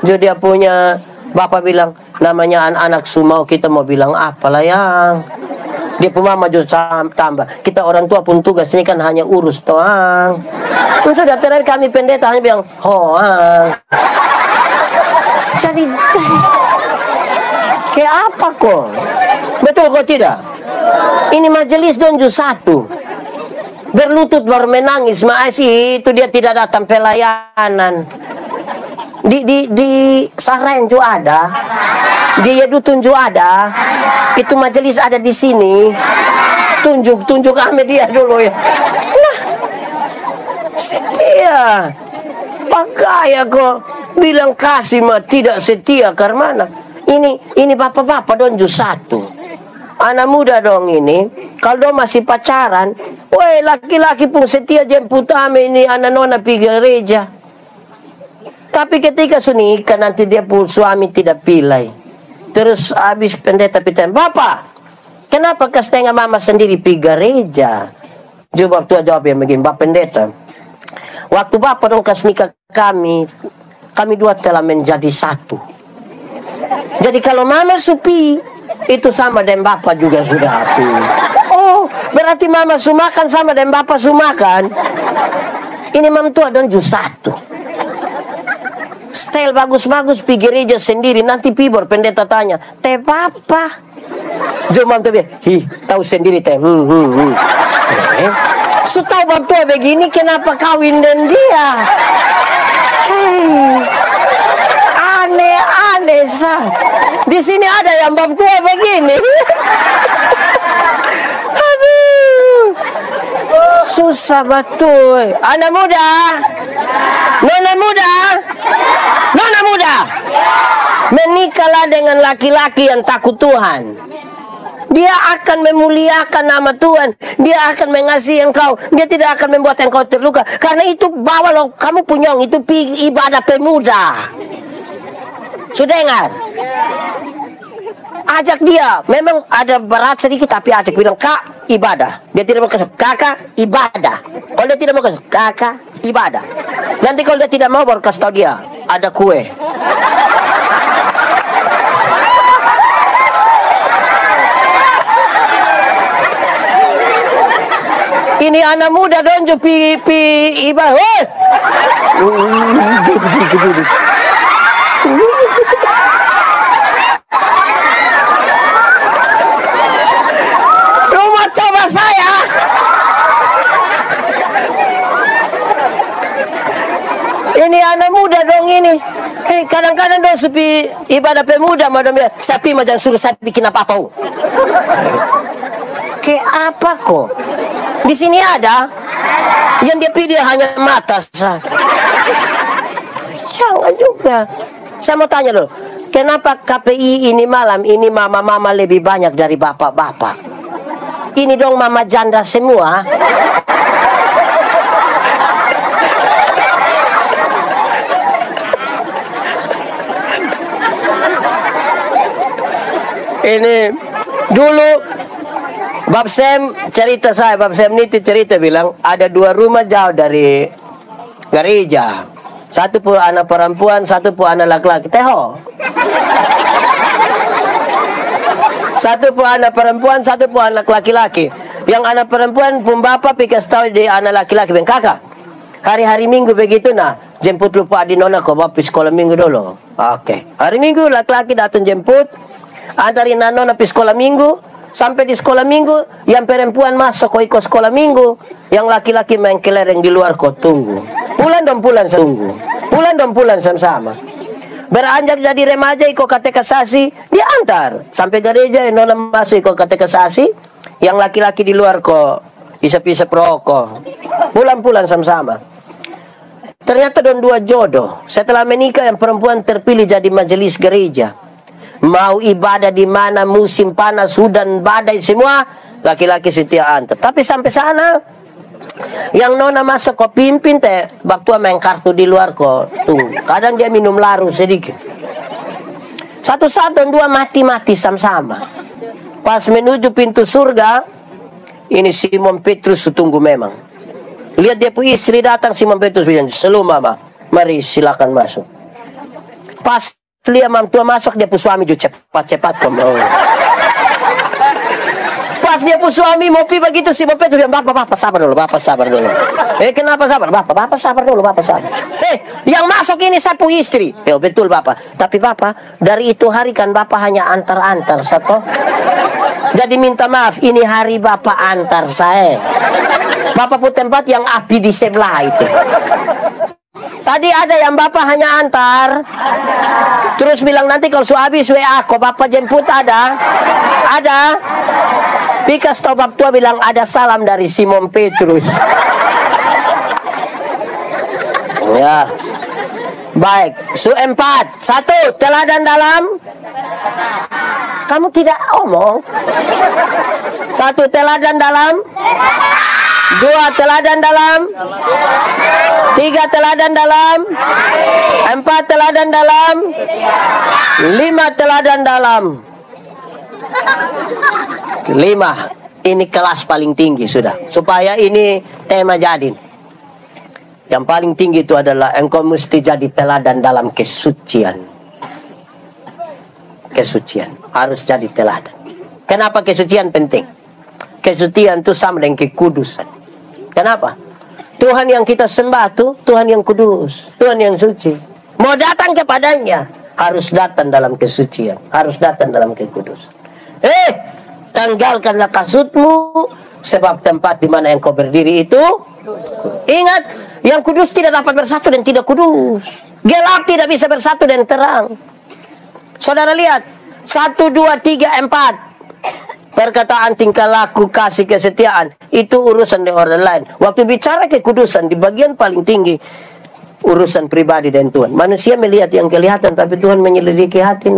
Jadi dia punya bapak bilang namanya anak-anak semua, kita mau bilang apalah yang dia pun maju tambah. Kita orang tua pun tugas ini kan hanya urus doang. Sudah terakhir kami pendeta hanya bilang hoang. Jadi kayak apa kok? Betul kok tidak? Ini majelis donju 1. Berlutut baru menangis, maasi itu dia tidak datang pelayanan. Di Sarayen juga ada, di Yedutun juga ada, itu majelis ada di sini. Tunjuk kami dia dulu ya. Nah, setia, pakai kok bilang kasih mah tidak setia karena ini bapak-bapak donju 1. Anak muda dong ini, kalau masih pacaran, woi laki-laki pun setia jemput kami ini anak nona pergi gereja. Tapi ketika sunikah nanti dia pun suami tidak pilih. Terus habis pendeta pitanya, Bapak, kenapa ke setengah mama sendiri pergi gereja? Jawab tua jawab yang begini, Bapak pendeta. Waktu Bapak dong kas nikah kami dua telah menjadi 1. Jadi kalau mama supi, itu sama dengan Bapak juga sudah api. Oh, berarti mama sumakan sama dengan Bapak sumakan. Ini mam tua don ju 1. Style bagus-bagus pergi gereja sendiri, nanti pibor pendeta tanya, teh papa? Jom tuh bilang, tahu sendiri teh. So tahu bab tua begini, kenapa kawin dengan dia? Aneh sah. Di sini ada yang bab tua begini. Aduh, susah betul. Anak muda, nona muda, menikahlah dengan laki-laki yang takut Tuhan. Dia akan memuliakan nama Tuhan. Dia akan mengasihi engkau. Dia tidak akan membuat engkau terluka. Karena itu bawa lo, kamu punyong itu ibadah pemuda. Sudah dengar? Ajak dia. Memang ada berat sedikit, tapi ajak bilang, Kak, ibadah. Dia tidak mau kasih, Kakak, ibadah. Kalau dia tidak mau kasih, Kakak, ibadah. Nanti kalau dia tidak mau, baru kasih tahu dia, ada kue. Ini anak muda donjo pi iba. Woi. Rumah coba saya. Ini anak muda dong ini. Kadang-kadang dong sepi ibadah pemuda madam bilang, sapi macam suruh saya bikin apa-apa. Kayak apa kok? Di sini ada yang dia pilih hanya mata. Jangan juga. Saya mau tanya loh, kenapa KPI ini malam ini mama-mama lebih banyak dari bapak-bapak? Ini dong mama janda semua. Ini dulu Bab Sem cerita saya, Bab Sem Niti cerita bilang ada 2 rumah jauh dari gereja. Satu pun anak perempuan, satu pun anak laki-laki. Teho. Satu pun anak perempuan, satu pun anak laki-laki. Yang anak perempuan pun bapak pikas tahu di anak laki-laki. Ben kakak, hari-hari minggu begitu nah, jemput lupa di nona kok bapak sekolah minggu dulu. Oke. Hari minggu laki-laki datang jemput, antarin nona pergi sekolah minggu. Sampai di sekolah minggu, yang perempuan masuk kok ikut sekolah minggu, yang laki-laki main kelereng di luar kok tunggu. Pulang dong pulang tunggu. Pulang dong pulang sama-sama. Beranjak jadi remaja ikut katekisasi, diantar sampai gereja. Nona masuk ikut katekisasi, yang laki-laki di luar kok isap-isap rokok. Pulang-pulang sama-sama. Ternyata dong 2 jodoh. Setelah menikah yang perempuan terpilih jadi majelis gereja. Mau ibadah di mana musim panas, hujan, badai semua, laki-laki setia antar. Tapi sampai sana, yang nona masuk kok pimpin teh, waktu main kartu di luar kok tunggu. Kadang dia minum laru sedikit. Satu saat dan 2 mati-mati sama-sama. Pas menuju pintu surga, ini Simon Petrus tunggu memang. Lihat dia punya istri datang, Simon Petrus bilang, "Selalu mama, mari silakan masuk." Pas lihat mam tua masuk, dia pun suami juga cepat-cepat kok. Pas dia pun suami mau pergi begitu, Simon Petrus bilang, bapak sabar dulu, bapak sabar dulu. Kenapa sabar? Bapak sabar dulu, bapak sabar. Yang masuk ini sapu istri. Betul bapak. Tapi bapak, dari itu hari kan bapak hanya antar-antar satu. Jadi minta maaf, ini hari bapak antar saya. Bapak pun tempat yang api di sebelah itu. Tadi ada yang bapak hanya antar. Terus bilang nanti kalau sudah habis WA kok bapak jemput ada. Pikas tobab tua bilang ada salam dari Simon Petrus. Ya. Baik, 4. 1, teladan dalam. Kamu tidak omong. 1, teladan dalam. 2, teladan dalam. 3, teladan dalam. 4, teladan dalam. 5, teladan dalam. 5. Ini kelas paling tinggi sudah. Supaya ini tema jadi. Yang paling tinggi itu adalah engkau mesti jadi teladan dalam kesucian. Kesucian. Harus jadi teladan. Kenapa kesucian penting? Kesucian itu sama dengan kekudusan. Kenapa? Tuhan yang kita sembah itu Tuhan yang kudus, Tuhan yang suci. Mau datang kepadanya harus datang dalam kesucian, harus datang dalam kekudusan. Tanggalkanlah kasutmu, sebab tempat di mana engkau berdiri itu. Ingat, yang kudus tidak dapat bersatu dan tidak kudus. Gelap tidak bisa bersatu dan terang. Saudara lihat, 1, 2, 3, 4. Perkataan, tingkah laku, kasih, kesetiaan, itu urusan di orang lain. Waktu bicara kekudusan, di bagian paling tinggi, urusan pribadi dan Tuhan. Manusia melihat yang kelihatan, tapi Tuhan menyelidiki hati.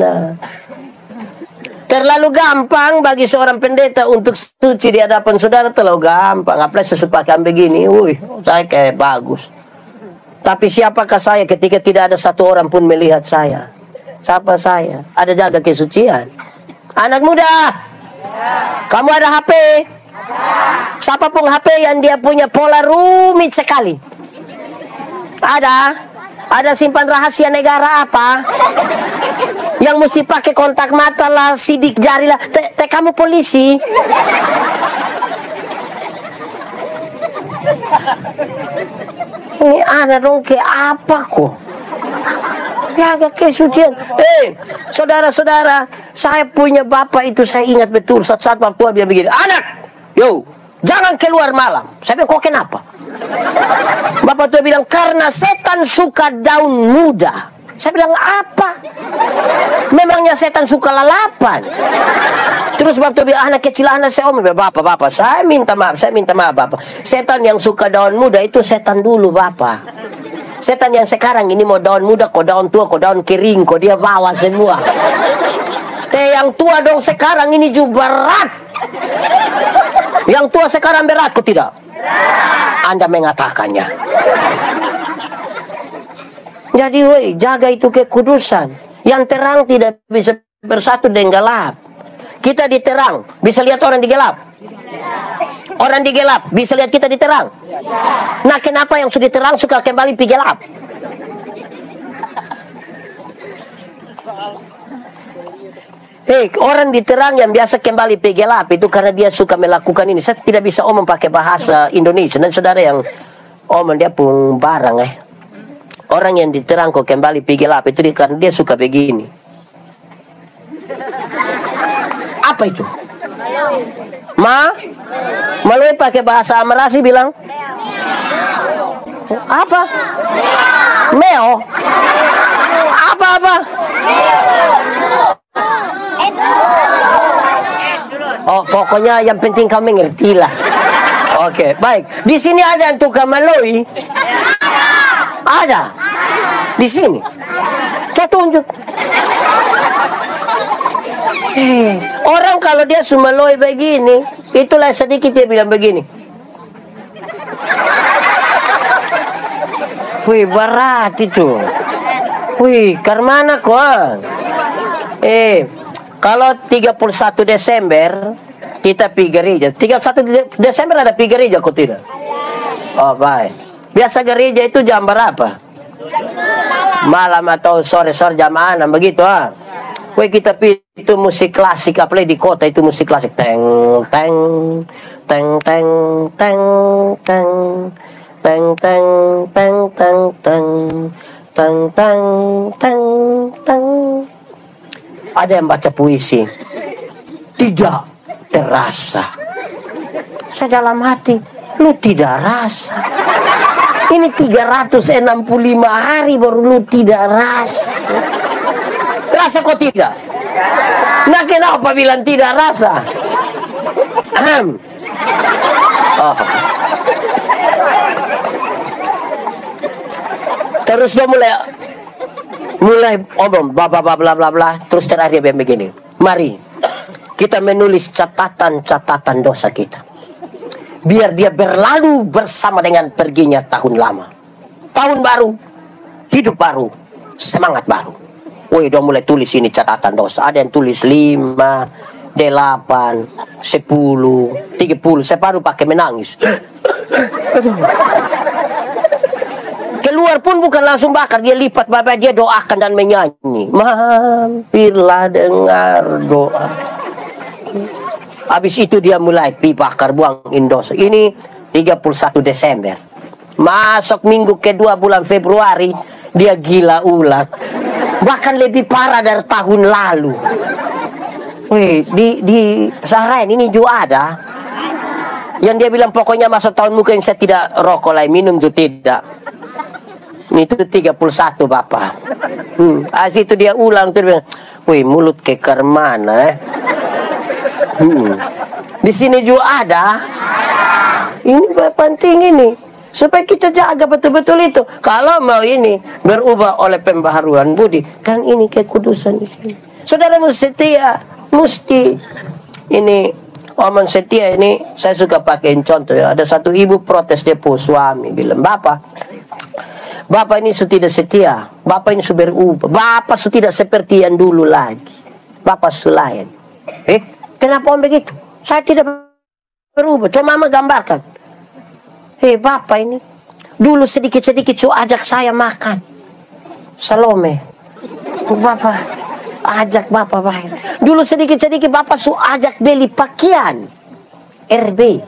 Terlalu gampang bagi seorang pendeta untuk suci di hadapan saudara, terlalu gampang. Apalagi sesepakan begini, saya kayak bagus. Tapi siapakah saya ketika tidak ada satu orang pun melihat saya? Siapa saya? Ada jaga kesucian. Anak muda, kamu ada HP? Siapapun HP yang dia punya pola rumit sekali. Ada simpan rahasia negara apa? Yang mesti pakai kontak mata lah, sidik jari lah. Kamu polisi. Ini anak dong ke apa kok? Jaga kesucian. Saudara-saudara, saya punya bapak itu saya ingat betul saat waktu dia begini. Anak, yo, jangan keluar malam. Saya bilang, kok kenapa? Bapak tuh bilang, karena setan suka daun muda. Saya bilang, apa? Memangnya setan suka lalapan? Terus bapak tuh bilang, anak kecil anak saya omong, bapak, saya minta maaf, bapak. Setan yang suka daun muda itu setan dulu, bapak. Setan yang sekarang ini mau daun muda, kok daun tua, kok daun kering, kok dia bawa semua. Yang tua dong sekarang ini juga berat. Yang tua sekarang berat, kok tidak? Anda mengatakannya. Jadi jaga itu kekudusan. Yang terang tidak bisa bersatu dengan gelap. Kita di terang, bisa lihat orang di gelap. Orang di gelap bisa lihat kita di terang. Nah, kenapa yang sudah terang suka kembali di gelap? Orang di terang yang biasa kembali di gelap itu karena dia suka melakukan ini. Saya tidak bisa omong pakai bahasa Indonesia. Dan saudara yang omong dia pun barang Orang yang di terang kok kembali di gelap itu karena dia suka begini. Apa itu? Melalui pakai bahasa Amerasi bilang apa? Meo. Apa? Oh, pokoknya yang penting kau mengerti lah. Oke, baik. Di sini ada yang tukang melalui. Ada. Di sini. Saya tunjuk. Orang kalau dia sumaloi begini, itulah sedikit dia bilang begini. Wih, berat itu. Wih, karmana kok. Kalau 31 Desember kita pergi gereja. 31 Desember ada pergi gereja kok tidak? Oh, baik. Biasa gereja itu jam berapa? Malam atau sore-sore jam 6 begitu Woi, kita pilih itu musik klasik, apalagi di kota itu musik klasik. Teng teng teng teng teng teng teng teng teng teng teng teng teng teng teng. Ada yang baca puisi. Tidak terasa. Saya dalam hati, lu tidak rasa. Ini 365 hari baru lu tidak rasa. Rasa kok tidak? Nah, kenapa bilang tidak rasa? Terus dia mulai omong bla bla bla bla. Terus terakhir dia begini. Mari kita menulis catatan dosa kita. Biar dia berlalu bersama dengan perginya tahun lama. Tahun baru, hidup baru, semangat baru. Woi, udah mulai tulis ini catatan dosa. Ada yang tulis 5, 8, 10, 30. Saya baru pakai menangis. Keluar pun bukan langsung bakar. Dia lipat bapak, dia doakan dan menyanyi. Mampirlah dengar doa. Habis itu dia mulai dibakar, buang dosa. Ini 31 Desember. Masuk minggu kedua bulan Februari, dia gila ulang. Bahkan lebih parah dari tahun lalu. Wih, di Sahrain ini juga ada. Yang dia bilang pokoknya masuk tahun mungkin saya tidak rokok lagi, minum juga tidak. Itu 31 Bapak. Habis itu dia ulang tuh bilang, wih, mulut keker mana Di sini juga ada. Ini penting ini. Supaya kita jaga betul-betul itu. Kalau mau ini berubah oleh pembaharuan budi, kan ini kekudusan di sini. Saudara setia, mesti ini omong setia ini. Saya suka pakai contoh ya. Ada satu ibu protes dia pun suami bilang, Bapak ini sudah tidak setia. Bapak ini sudah berubah. Bapak sudah tidak seperti yang dulu lagi. Bapak sudah lain. Kenapa om begitu? Saya tidak berubah. Coba mama gambarkan. Bapak ini dulu sedikit-sedikit su ajak saya makan Salome. Bapak ajak Bapak main. Dulu sedikit-sedikit Bapak su ajak beli pakaian RB.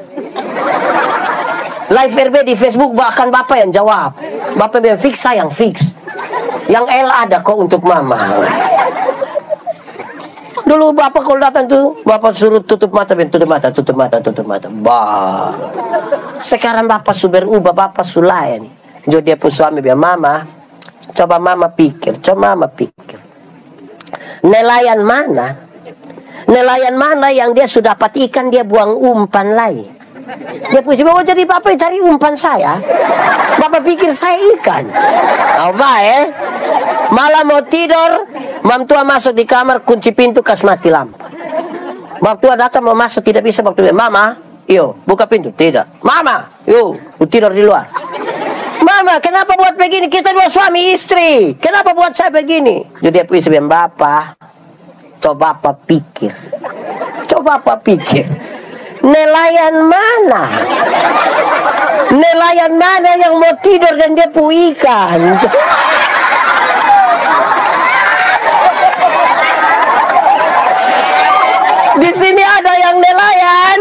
Live RB di Facebook bahkan Bapak yang jawab. Bapak bilang fix sayang, fix. Yang L ada kok untuk mama. Dulu Bapak kalau datang tuh, Bapak suruh tutup mata, tutup mata, tutup mata, tutup mata. Bah. Sekarang Bapak sudah berubah, Bapak sulain. Jadi dia pun suami bilang, mama, coba mama pikir, coba mama pikir. Nelayan mana? Nelayan mana yang dia sudah dapat ikan, dia buang umpan lain. Dia pusing, mau jadi Bapak cari umpan saya. Bapak pikir saya ikan. Apa malah mau tidur, mam tua masuk di kamar, kunci pintu, kas mati lampu. Mam tua datang mau masuk, tidak bisa. Mam tua, mama, yo buka pintu. Tidak. Mama, yo tidur di luar. Mama, kenapa buat begini? Kita dua suami istri. Kenapa buat saya begini? Jadi dia pusing, bilang, Bapak, coba Bapak pikir. Coba Bapak pikir. Nelayan mana? Nelayan mana yang mau tidur dan dia pu ikan? Di sini ada yang nelayan.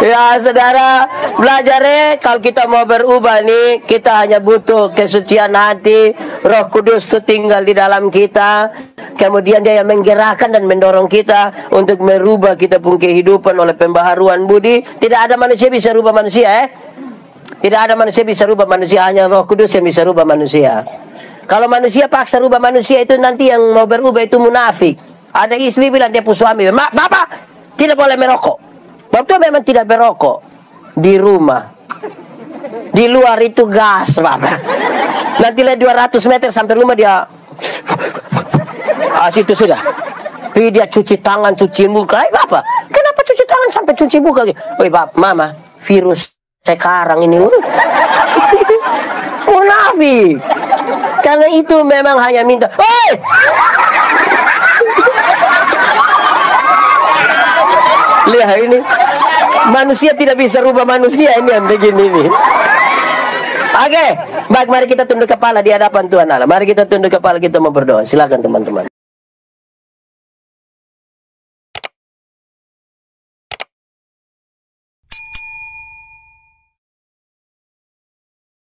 Ya saudara, belajar kalau kita mau berubah nih, kita hanya butuh kesucian hati. Roh Kudus itu tinggal di dalam kita. Kemudian dia yang menggerakkan dan mendorong kita untuk merubah kita pun kehidupan oleh pembaharuan budi. Tidak ada manusia bisa rubah manusia, Tidak ada manusia bisa rubah manusia, hanya Roh Kudus yang bisa rubah manusia. Kalau manusia paksa rubah manusia, itu nanti yang mau berubah itu munafik. Ada istri bilang dia pun suami, Bapak tidak boleh merokok. Bapak memang tidak berokok di rumah. Di luar itu gas, Bapak. Nanti lihat 200 meter sampai rumah dia. Situ sudah. Tapi dia cuci tangan, cuci muka. Bapak, kenapa cuci tangan sampai cuci muka? Bapak, mama, virus sekarang ini. Munafik. Karena itu memang hanya minta. Lihat ini. Manusia tidak bisa rubah manusia, ini yang begini nih. Oke, baik, mari kita tunduk kepala di hadapan Tuhan Allah. Mari kita tunduk kepala, kita mau berdoa. Silakan teman-teman.